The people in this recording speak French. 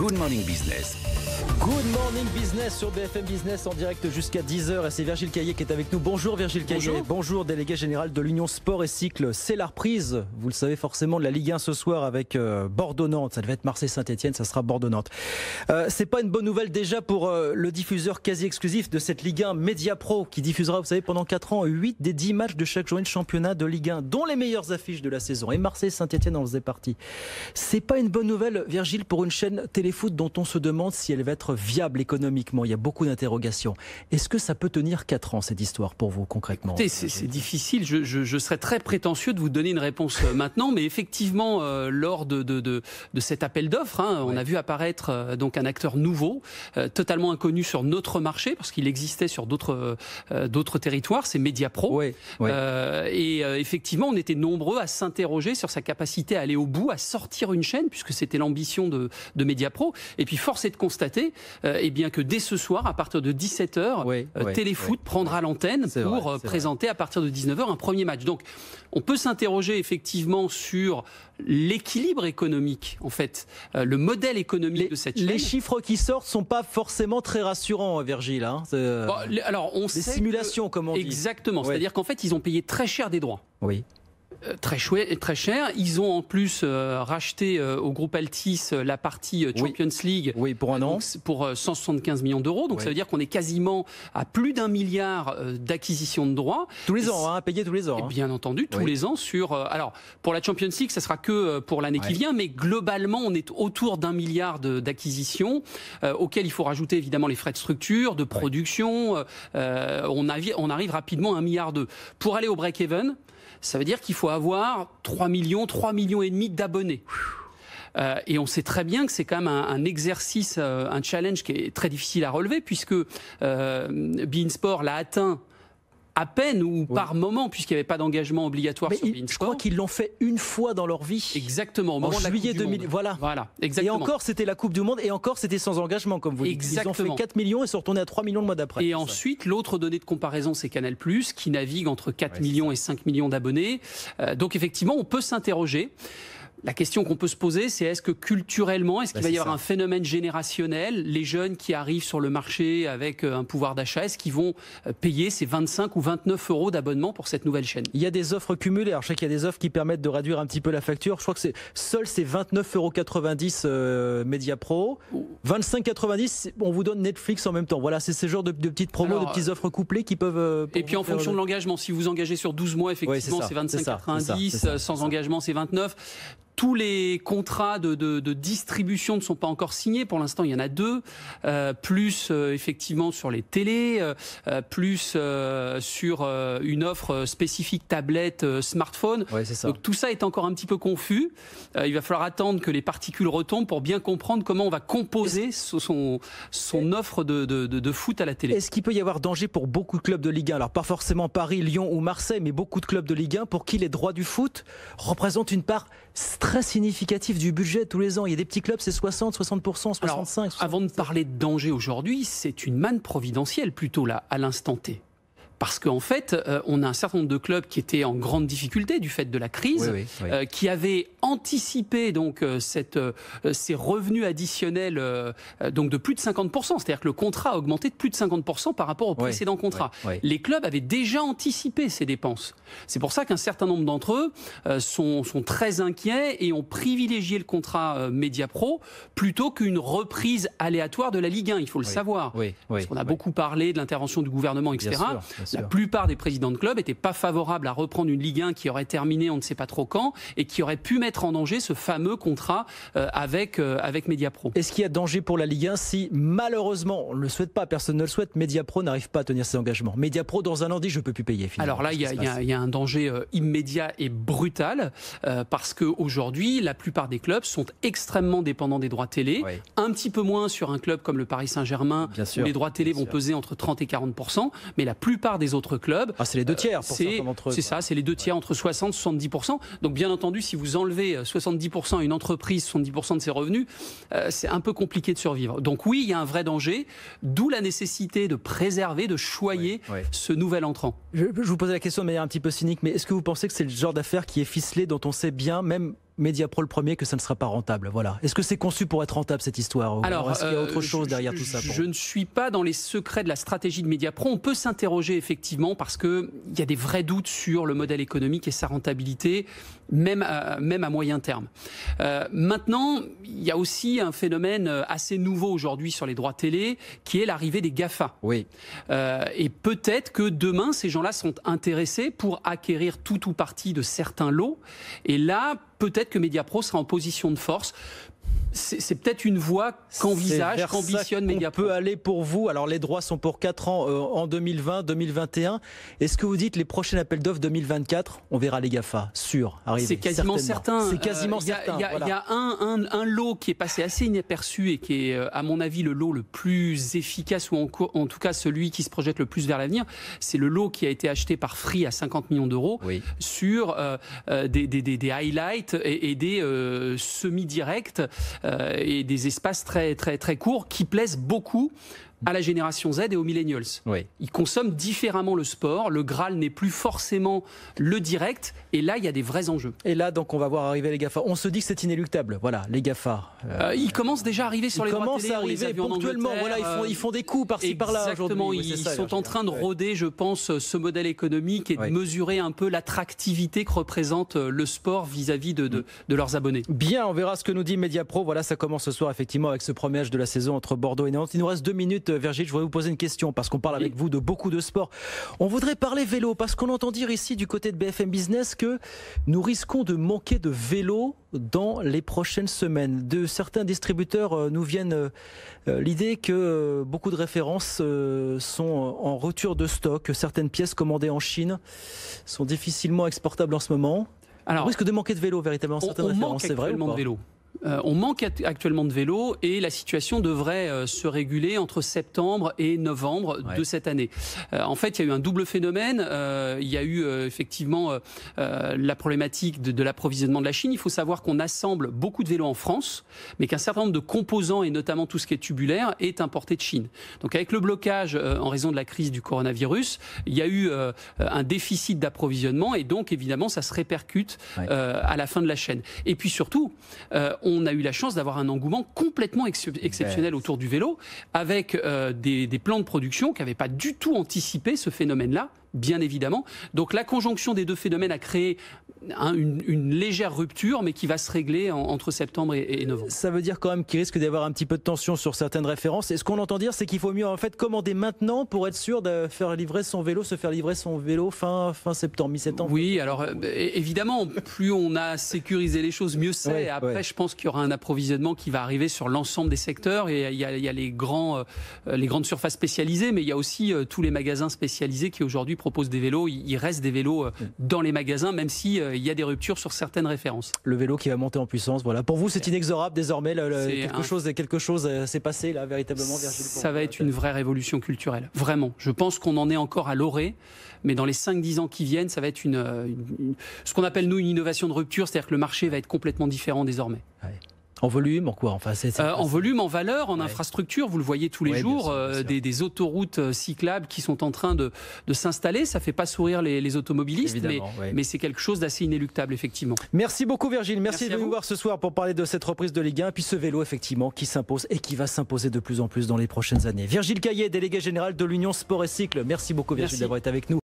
Good Morning Business. Good Morning Business sur BFM Business en direct jusqu'à 10h et c'est Virgile Caillé qui est avec nous. Bonjour Virgile Caillé. Bonjour délégué général de l'Union Sport et Cycle. C'est la reprise, vous le savez forcément, de la Ligue 1 ce soir avec Bordeaux-Nantes. Ça devait être Marseille-Saint-Etienne, ça sera Bordeaux-Nantes. C'est pas une bonne nouvelle déjà pour le diffuseur quasi exclusif de cette Ligue 1, Mediapro, qui diffusera, vous savez, pendant 4 ans, 8 des 10 matchs de chaque journée de championnat de Ligue 1, dont les meilleures affiches de la saison. Et Marseille-Saint-Etienne en faisait partie. C'est pas une bonne nouvelle, Virgile, pour une chaîne téléfoot dont on se demande si elle va être viable économiquement. Il y a beaucoup d'interrogations. Est-ce que ça peut tenir 4 ans, cette histoire, pour vous, concrètement? Écoutez, c'est difficile. Je serais très prétentieux de vous donner une réponse maintenant, mais effectivement, lors de cet appel d'offres, on a vu apparaître donc un acteur nouveau, totalement inconnu sur notre marché, parce qu'il existait sur d'autres territoires, c'est Mediapro. Et effectivement, on était nombreux à s'interroger sur sa capacité à aller au bout, à sortir une chaîne, puisque c'était l'ambition de Mediapro. Et puis, force est de constater bien que dès ce soir, à partir de 17h, Téléfoot prendra l'antenne pour présenter à partir de 19h un premier match. Donc, on peut s'interroger effectivement sur l'équilibre économique, en fait, le modèle économique de cette chaîne. Les chiffres qui sortent ne sont pas forcément très rassurants, Virgile. Alors, on sait simulations, comme on dit. Exactement. C'est-à-dire qu'en fait, ils ont payé très cher des droits. Oui. Très cher. Ils ont en plus racheté au groupe Altis la partie Champions League pour un an. Pour 175 millions d'euros. Donc ça veut dire qu'on est quasiment à plus d'1 milliard d'acquisition de droits. Tous les ans, payé tous les ans. Bien entendu, tous les ans sur... alors, pour la Champions League, ça sera que pour l'année qui vient, mais globalement, on est autour d'1 milliard d'acquisitions, auxquelles il faut rajouter évidemment les frais de structure, de production. On arrive rapidement à 1,2 milliard. Pour aller au break-even, ça veut dire qu'il faut avoir 3 millions et demi d'abonnés. Et on sait très bien que c'est quand même un exercice, un challenge qui est très difficile à relever, puisque beIN Sport l'a atteint à peine ou par moment, puisqu'il n'y avait pas d'engagement obligatoire sur beIN Sport. Je crois qu'ils l'ont fait une fois dans leur vie. Exactement, au moment de la juillet Coupe du 2000. Monde. Voilà, exactement. Et encore, c'était la Coupe du Monde, et encore, c'était sans engagement, comme vous dites. Exactement. Ils ont fait 4 millions et sont retournés à 3 millions le mois d'après. Et ensuite, l'autre donnée de comparaison, c'est Canal+, qui navigue entre 4 millions et 5 millions d'abonnés. Donc effectivement, on peut s'interroger. La question qu'on peut se poser, c'est est-ce que culturellement, est-ce qu'il va y avoir un phénomène générationnel? Les jeunes qui arrivent sur le marché avec un pouvoir d'achat, est-ce qu'ils vont payer ces 25 ou 29 euros d'abonnement pour cette nouvelle chaîne? Il y a des offres cumulées. Alors, je sais qu'il y a des offres qui permettent de réduire un petit peu la facture. Je crois que c'est 29,90 € Mediapro. 25,90 €, on vous donne Netflix en même temps. Voilà, c'est ce genre de petites promos, de petites offres couplées qui peuvent... et puis en fonction de l'engagement, si vous engagez sur 12 mois, effectivement, c'est 25,90 €. Sans engagement, c'est 29 €. Tous les contrats de distribution ne sont pas encore signés. Pour l'instant, il y en a 2. Plus effectivement sur les télés, plus sur une offre spécifique tablette, smartphone. Donc tout ça est encore un petit peu confus. Il va falloir attendre que les particules retombent pour bien comprendre comment on va composer son offre de foot à la télé. Est-ce qu'il peut y avoir danger pour beaucoup de clubs de Ligue 1? Alors pas forcément Paris, Lyon ou Marseille, mais beaucoup de clubs de Ligue 1 pour qui les droits du foot représentent une part très significatif du budget tous les ans. Il y a des petits clubs, c'est 60%, 65%. Alors, avant de parler de danger aujourd'hui, c'est une manne providentielle plutôt là, à l'instant T. Parce qu'en fait, on a un certain nombre de clubs qui étaient en grande difficulté du fait de la crise, qui avaient anticipé donc ces revenus additionnels donc de plus de 50%. C'est-à-dire que le contrat a augmenté de plus de 50% par rapport au précédent contrat. Les clubs avaient déjà anticipé ces dépenses. C'est pour ça qu'un certain nombre d'entre eux sont très inquiets et ont privilégié le contrat Mediapro plutôt qu'une reprise aléatoire de la Ligue 1. Il faut le savoir. Parce qu'on a beaucoup parlé de l'intervention du gouvernement, etc. Bien sûr. La plupart des présidents de clubs n'étaient pas favorables à reprendre une Ligue 1 qui aurait terminé on ne sait pas trop quand et qui aurait pu mettre en danger ce fameux contrat avec Mediapro. Est-ce qu'il y a danger pour la Ligue 1 si malheureusement, on ne le souhaite pas, personne ne le souhaite, Mediapro n'arrive pas à tenir ses engagements? Mediapro dans un an dit je ne peux plus payer finalement. Alors là, il y a un danger immédiat et brutal parce qu'aujourd'hui, la plupart des clubs sont extrêmement dépendants des droits télé. Un petit peu moins sur un club comme le Paris Saint-Germain où les droits télé vont peser entre 30 et 40%, mais la plupart des autres clubs... c'est les 2 tiers pour certains d'entre eux. C'est ça, c'est les 2 tiers entre 60 et 70%. Donc bien entendu, si vous enlevez 70% à une entreprise, 70% de ses revenus, c'est un peu compliqué de survivre. Donc oui, il y a un vrai danger, d'où la nécessité de préserver, de choyer ce nouvel entrant. Je vous posais la question de manière un petit peu cynique, mais est-ce que vous pensez que c'est le genre d'affaire qui est ficelé, dont on sait bien, même Mediapro le premier que ça ne sera pas rentable. Voilà. Est-ce que c'est conçu pour être rentable cette histoire? Alors, est-ce qu'il y a autre chose derrière tout ça? Je ne suis pas dans les secrets de la stratégie de Mediapro. On peut s'interroger effectivement parce qu'il y a des vrais doutes sur le modèle économique et sa rentabilité, même à moyen terme. Maintenant, il y a aussi un phénomène assez nouveau aujourd'hui sur les droits télé, qui est l'arrivée des GAFA. Oui. Et peut-être que demain, ces gens-là sont intéressés pour acquérir tout ou partie de certains lots. Et là, peut-être que Mediapro sera en position de force. C'est peut-être une voie qu'ambitionne Mediapro. On peut aller pour vous. Alors les droits sont pour 4 ans en 2020, 2021. Est-ce que vous dites les prochains appels d'offres 2024, on verra les GAFA arriver? C'est quasiment certain. C'est quasiment certain. Il y a un lot qui est passé assez inaperçu et qui est, à mon avis, le lot le plus efficace, ou en tout cas celui qui se projette le plus vers l'avenir. C'est le lot qui a été acheté par Free à 50 millions d'euros sur des highlights et des semi-directs et des espaces très, très, très courts qui plaisent beaucoup à la génération Z et aux millennials. Oui. Ils consomment différemment le sport. Le Graal n'est plus forcément le direct. Et là, il y a des vrais enjeux. Et là, donc, on va voir arriver les GAFA. On se dit que c'est inéluctable. Voilà, les GAFA. Ils commencent déjà à arriver sur les droits télé. Ils commencent à arriver ponctuellement. Voilà, ils font des coups par-ci, par-là. Exactement. Ils sont en train de rôder, je pense, ce modèle économique et de mesurer un peu l'attractivité que représente le sport vis-à-vis de leurs abonnés. Bien, on verra ce que nous dit Mediapro. Voilà, ça commence ce soir, effectivement, avec ce premier match de la saison entre Bordeaux et Nantes. Il nous reste 2 minutes. Virgile, je voudrais vous poser une question parce qu'on parle avec vous de beaucoup de sport. On voudrait parler vélo parce qu'on entend dire ici du côté de BFM Business que nous risquons de manquer de vélos dans les prochaines semaines. De certains distributeurs nous viennent l'idée que beaucoup de références sont en rupture de stock. Certaines pièces commandées en Chine sont difficilement exportables en ce moment. Alors, on risque de manquer de vélos véritablement. Certaines références, c'est vrai ou pas? On manque actuellement de vélos et la situation devrait se réguler entre septembre et novembre de cette année. En fait, il y a eu un double phénomène. Il y a eu effectivement la problématique de l'approvisionnement de la Chine. Il faut savoir qu'on assemble beaucoup de vélos en France, mais qu'un certain nombre de composants, et notamment tout ce qui est tubulaire, est importé de Chine. Donc avec le blocage en raison de la crise du coronavirus, il y a eu un déficit d'approvisionnement et donc évidemment ça se répercute à la fin de la chaîne. Et puis surtout, on a eu la chance d'avoir un engouement complètement exceptionnel autour du vélo, avec des plans de production qui n'avaient pas du tout anticipé ce phénomène-là, bien évidemment. Donc la conjonction des deux phénomènes a créé une légère rupture, mais qui va se régler entre septembre et novembre. Ça veut dire quand même qu'il risque d'y avoir un petit peu de tension sur certaines références. Et ce qu'on entend dire, c'est qu'il faut mieux en fait commander maintenant pour être sûr de faire livrer son vélo, fin septembre, mi-septembre. Oui, alors évidemment, plus on a sécurisé les choses, mieux c'est. Après, je pense qu'il y aura un approvisionnement qui va arriver sur l'ensemble des secteurs. Et il y a les grandes surfaces spécialisées, mais il y a aussi tous les magasins spécialisés qui aujourd'hui proposent des vélos. Il reste des vélos dans les magasins, même si il y a des ruptures sur certaines références. Le vélo qui va monter en puissance, voilà. Pour vous, c'est inexorable désormais. Quelque chose s'est passé là, véritablement. Ça va être une vraie révolution culturelle, vraiment. Je pense qu'on en est encore à l'orée, mais dans les 5-10 ans qui viennent, ça va être ce qu'on appelle nous une innovation de rupture, c'est-à-dire que le marché va être complètement différent désormais. Ouais. En volume, en quoi? Enfin, en volume, en valeur, en infrastructure, vous le voyez tous les jours, bien sûr. Des autoroutes cyclables qui sont en train de s'installer. Ça ne fait pas sourire les automobilistes, mais c'est quelque chose d'assez inéluctable, effectivement. Merci beaucoup Virgile, merci de nous voir ce soir pour parler de cette reprise de Ligue 1, et puis ce vélo effectivement qui s'impose et qui va s'imposer de plus en plus dans les prochaines années. Virgile Caillet, délégué général de l'Union Sport et Cycle, merci beaucoup Virgile d'avoir été avec nous.